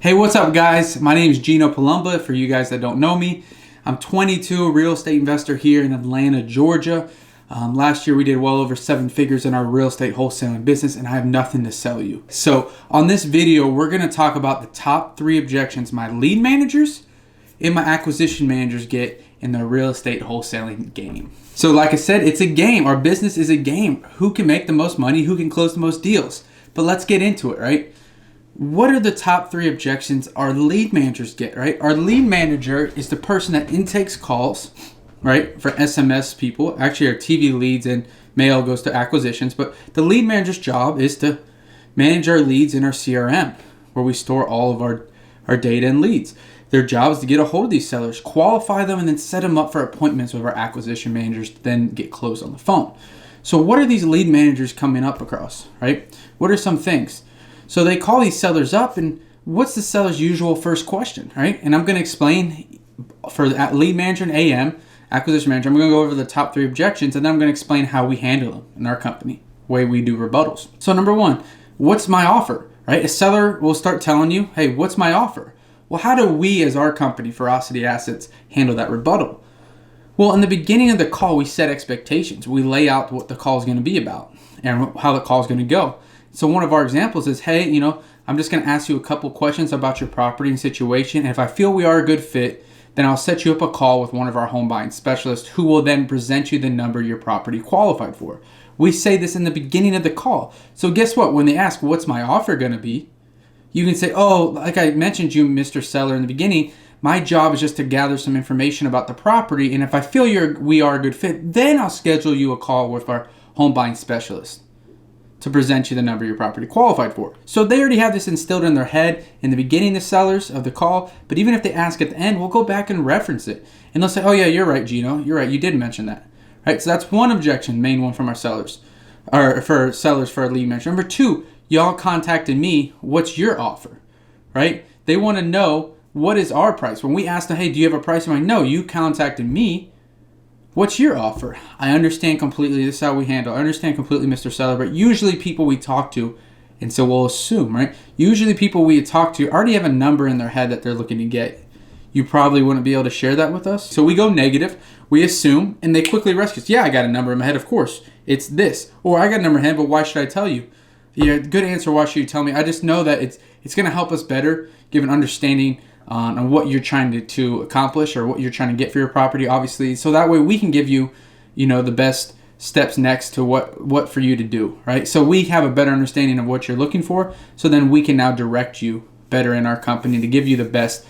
Hey, what's up guys? My name is Gino Palumba, for you guys that don't know me. I'm 22, a real estate investor here in Atlanta, Georgia. Last year we did well over 7 figures in our real estate wholesaling business, and I have nothing to sell you. So on this video, we're going to talk about the top 3 objections my lead managers and my acquisition managers get in the real estate wholesaling game. So like I said, it's a game. Our business is a game. Who can make the most money? Who can close the most deals? But let's get into it, right? What are the top 3 objections our lead managers get, right? Our lead manager is the person that intakes calls, right, for SMS people. Actually, our TV leads and mail goes to acquisitions, but the lead manager's job is to manage our leads in our CRM, where we store all of our data and leads. Their job is to get a hold of these sellers, qualify them, and then set them up for appointments with our acquisition managers to then get closed on the phone. So what are these lead managers coming up across, right? What are some things? So they call these sellers up, and what's the seller's usual first question, right? And I'm going to explain for the lead manager and AM, acquisition manager, I'm going to go over the top 3 objections, and then I'm going to explain how we handle them in our company, the way we do rebuttals. So number 1, what's my offer, right? A seller will start telling you, hey, what's my offer? Well, how do we as our company, Ferocity Assets, handle that rebuttal? Well, in the beginning of the call, we set expectations. We lay out what the call is going to be about and how the call is going to go. So one of our examples is, hey, I'm just going to ask you a couple questions about your property and situation. And if I feel we are a good fit, then I'll set you up a call with one of our home buying specialists who will then present you the number your property qualified for. We say this in the beginning of the call. So guess what? When they ask, what's my offer going to be? You can say, oh, like I mentioned you, Mr. Seller, in the beginning, my job is just to gather some information about the property. And if I feel we are a good fit, then I'll schedule you a call with our home buying specialist to present you the number your property qualified for. So they already have this instilled in their head in the beginning, the sellers of the call, but even if they ask at the end, we'll go back and reference it. And they'll say, oh yeah, you're right, Gino, you're right, you did mention that. Right? So that's one objection, main one from our sellers, or for sellers for our lead manager. Number 2, y'all contacted me, what's your offer? Right? They want to know, what is our price? When we ask them, hey, do you have a price? I'm like, no, you contacted me. What's your offer? I understand completely. This is how we handle. I understand completely, Mr. Seller, but usually people we talk to, and so we'll assume, right? Usually people we talk to already have a number in their head that they're looking to get. You probably wouldn't be able to share that with us. So we go negative, we assume, and they quickly rescue us. Yeah, I got a number in my head, of course. It's this. Or I got a number in my head, but why should I tell you? Yeah, good answer, why should you tell me? I just know that it's going to help us better give an understanding on what you're trying to accomplish or what you're trying to get for your property, obviously. So that way we can give you, the best steps next to what for you to do, right? So we have a better understanding of what you're looking for. So then we can now direct you better in our company to give you the best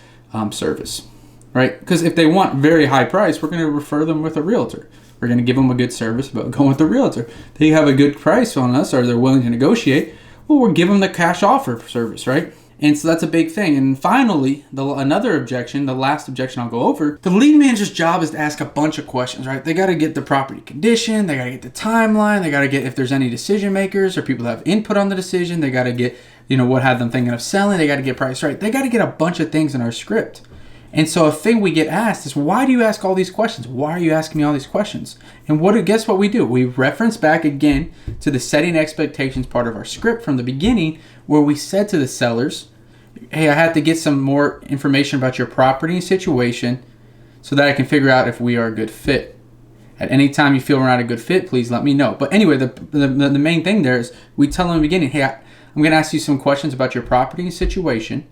service, right? Because if they want very high price, we're going to refer them with a realtor. We're going to give them a good service, but going with a realtor. They have a good price on us or they're willing to negotiate, well, we'll give them the cash offer service, right? And so that's a big thing. And finally, another objection, the last objection I'll go over, the lead manager's job is to ask a bunch of questions, right? They got to get the property condition, they got to get the timeline, they got to get if there's any decision makers or people that have input on the decision, they got to get, what had them thinking of selling, they got to get price right. They got to get a bunch of things in our script. And so a thing we get asked is, why do you ask all these questions? Why are you asking me all these questions? And guess what we do? We reference back again to the setting expectations part of our script from the beginning, where we said to the sellers, hey, I had to get some more information about your property and situation so that I can figure out if we are a good fit. At any time you feel we're not a good fit, please let me know. But anyway, the main thing there is we tell them in the beginning, hey, I'm going to ask you some questions about your property and situation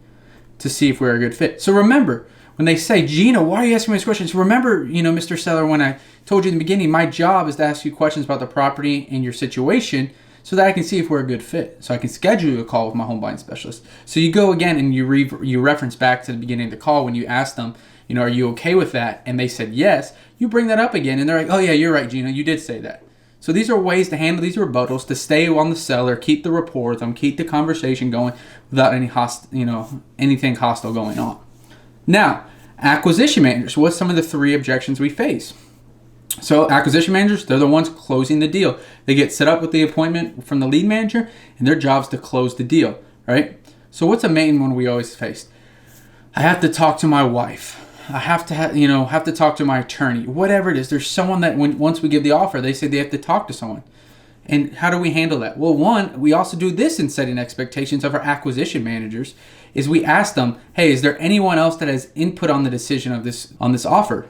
to see if we're a good fit. So remember, when they say, Gino, why are you asking me these questions? Remember, Mr. Seller, when I told you in the beginning, my job is to ask you questions about the property and your situation so that I can see if we're a good fit. So I can schedule you a call with my home buying specialist. So you go again and you reference back to the beginning of the call when you ask them, are you okay with that? And they said yes. You bring that up again and they're like, oh yeah, you're right, Gino, you did say that. So these are ways to handle these rebuttals, to stay on the seller, keep the rapport with them, keep the conversation going without anything hostile going on. Now, acquisition managers, what's some of the 3 objections we face? So acquisition managers, they're the ones closing the deal. They get set up with the appointment from the lead manager, and their job is to close the deal, right? So what's a main one we always face? I have to talk to my wife. I have to have to talk to my attorney. Whatever it is, there's someone that once we give the offer, they say they have to talk to someone. And how do we handle that? Well, one, we also do this in setting expectations of our acquisition managers, is we ask them, hey, is there anyone else that has input on the decision of this offer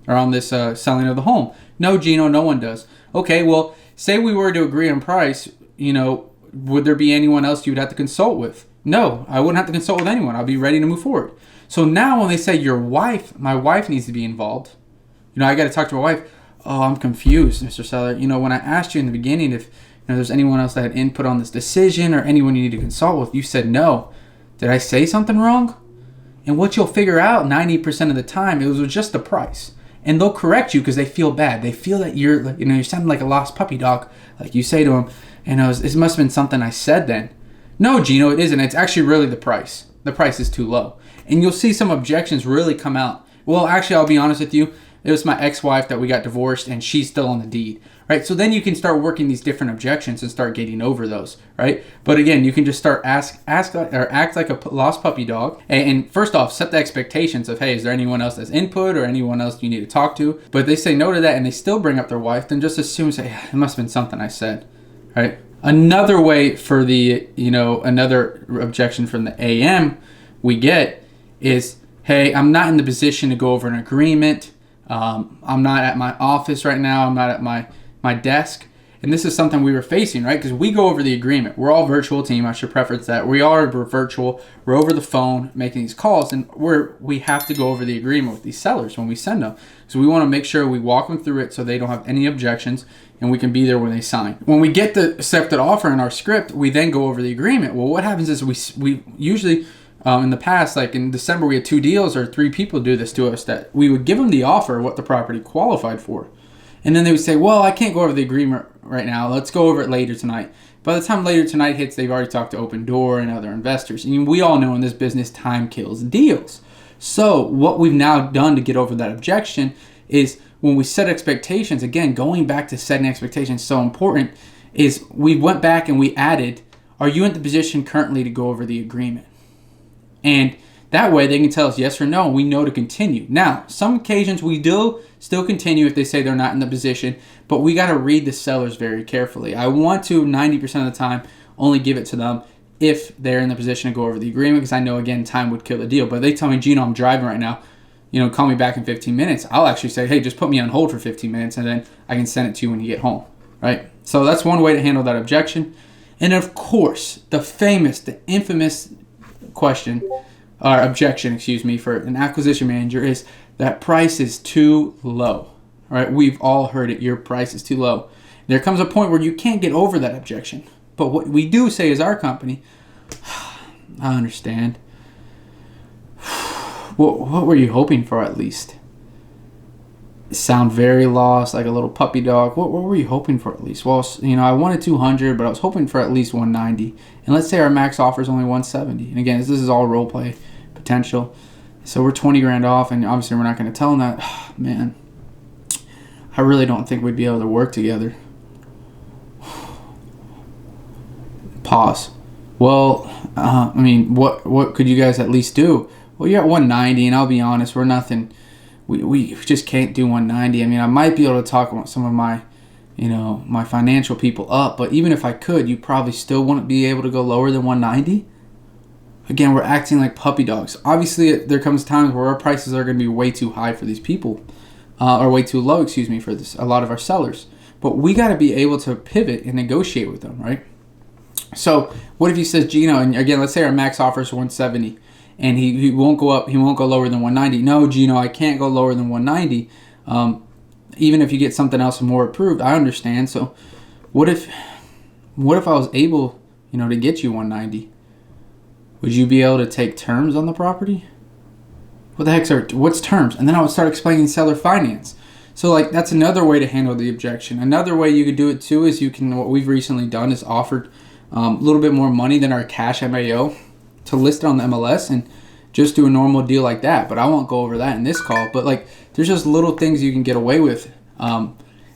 or on this selling of the home? No, Gino, no one does. Okay, well, say we were to agree on price, would there be anyone else you would have to consult with? No, I wouldn't have to consult with anyone. I'll be ready to move forward. So now when they say my wife needs to be involved, I got to talk to my wife. Oh, I'm confused, Mr. Seller. When I asked you in the beginning if there's anyone else that had input on this decision or anyone you need to consult with, you said no. Did I say something wrong? And what you'll figure out 90% of the time, it was just the price. And they'll correct you because they feel bad. They feel that you're sounding like a lost puppy dog, like you say to them. And it must have been something I said then. No, Gino, it isn't. It's actually really the price. The price is too low. And you'll see some objections really come out. Well, actually, I'll be honest with you. It was my ex-wife that we got divorced, and she's still on the deed, right? So then you can start working these different objections and start getting over those, right? But again, you can just start act like a lost puppy dog. And first off, set the expectations of, hey, is there anyone else that's input or anyone else you need to talk to? But if they say no to that and they still bring up their wife, then just assume, say, it must have been something I said, right? Another way for another objection from the AM we get is, hey, I'm not in the position to go over an agreement. I'm not at my office right now. I'm not at my desk. And this is something we were facing, right? Because we go over the agreement. We're all virtual team. I should preference that. We're virtual. We're over the phone making these calls. And we have to go over the agreement with these sellers when we send them. So we want to make sure we walk them through it so they don't have any objections and we can be there when they sign. When we get the accepted offer in our script, we then go over the agreement. Well, what happens is we usually... in the past, like in December, we had 2 deals or 3 people do this to us that we would give them the offer, what the property qualified for. And then they would say, well, I can't go over the agreement right now. Let's go over it later tonight. By the time later tonight hits, they've already talked to Open Door and other investors. And we all know in this business, time kills deals. So what we've now done to get over that objection is when we set expectations, again, going back to setting expectations so important, is we went back and we added, are you in the position currently to go over the agreement? And that way they can tell us yes or no, and we know to continue. Now, some occasions we do still continue if they say they're not in the position, but we got to read the sellers very carefully. I want to, 90% of the time, only give it to them if they're in the position to go over the agreement, because I know, again, time would kill the deal. But if they tell me, Gino, I'm driving right now, call me back in 15 minutes, I'll actually say, hey, just put me on hold for 15 minutes, and then I can send it to you when you get home, right? So that's one way to handle that objection. And of course, the infamous question, or objection, for an acquisition manager is that price is too low. All right, we've all heard it. Your price is too low. There comes a point where you can't get over that objection. But what we do say as our company, I understand. What were you hoping for at least? Sound very lost, like a little puppy dog. What were you hoping for at least? Well, I wanted 200, but I was hoping for at least 190. And let's say our max offer is only 170. And again, this is all role play potential. So we're 20 grand off, and obviously we're not going to tell them that. Man, I really don't think we'd be able to work together. Pause. Well, what could you guys at least do? Well, you're at 190, and I'll be honest, we're nothing. We just can't do 190. I might be able to talk about some of my, my financial people up, but even if I could, you probably still wouldn't be able to go lower than 190. Again, we're acting like puppy dogs. Obviously, there comes times where our prices are going to be way too high for these people, or way too low, for a lot of our sellers. But we got to be able to pivot and negotiate with them, right? So what if he says, Gino, and again, let's say our max offer is 170. And he won't go up. He won't go lower than 190. No, Gino, I can't go lower than 190. Even if you get something else more approved, I understand. So, what if I was able, to get you 190? Would you be able to take terms on the property? What the what's terms? And then I would start explaining seller finance. So, that's another way to handle the objection. Another way you could do it too is what we've recently done is offered a little bit more money than our cash MAO to list it on the MLS and just do a normal deal like that. But I won't go over that in this call. But there's just little things you can get away with. And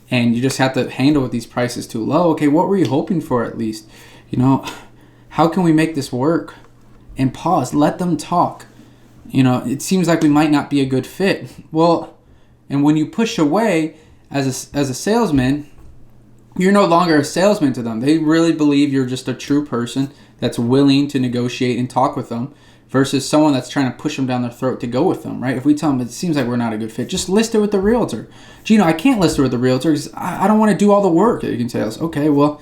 you just have to handle with these prices too low. Okay, what were you hoping for at least? How can we make this work? And pause, let them talk. It seems like we might not be a good fit. Well, and when you push away as a salesman, you're no longer a salesman to them. They really believe you're just a true person that's willing to negotiate and talk with them versus someone that's trying to push them down their throat to go with them, right? If we tell them it seems like we're not a good fit, just list it with the realtor. Gino, I can't list it with the realtor because I don't want to do all the work. You can say, okay, well,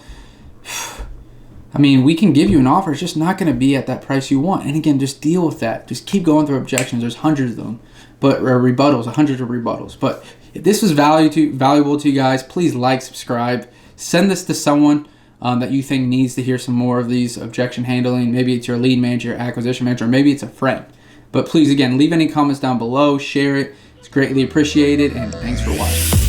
I mean, we can give you an offer. It's just not going to be at that price you want. And again, just deal with that. Just keep going through objections. There's hundreds of them, but rebuttals, hundreds of rebuttals. But if this was valuable to you guys, please like, subscribe, send this to someone that you think needs to hear some more of these objection handling. Maybe it's your lead manager, your acquisition manager, or maybe it's a friend. But please, again, leave any comments down below, share it. It's greatly appreciated, and thanks for watching.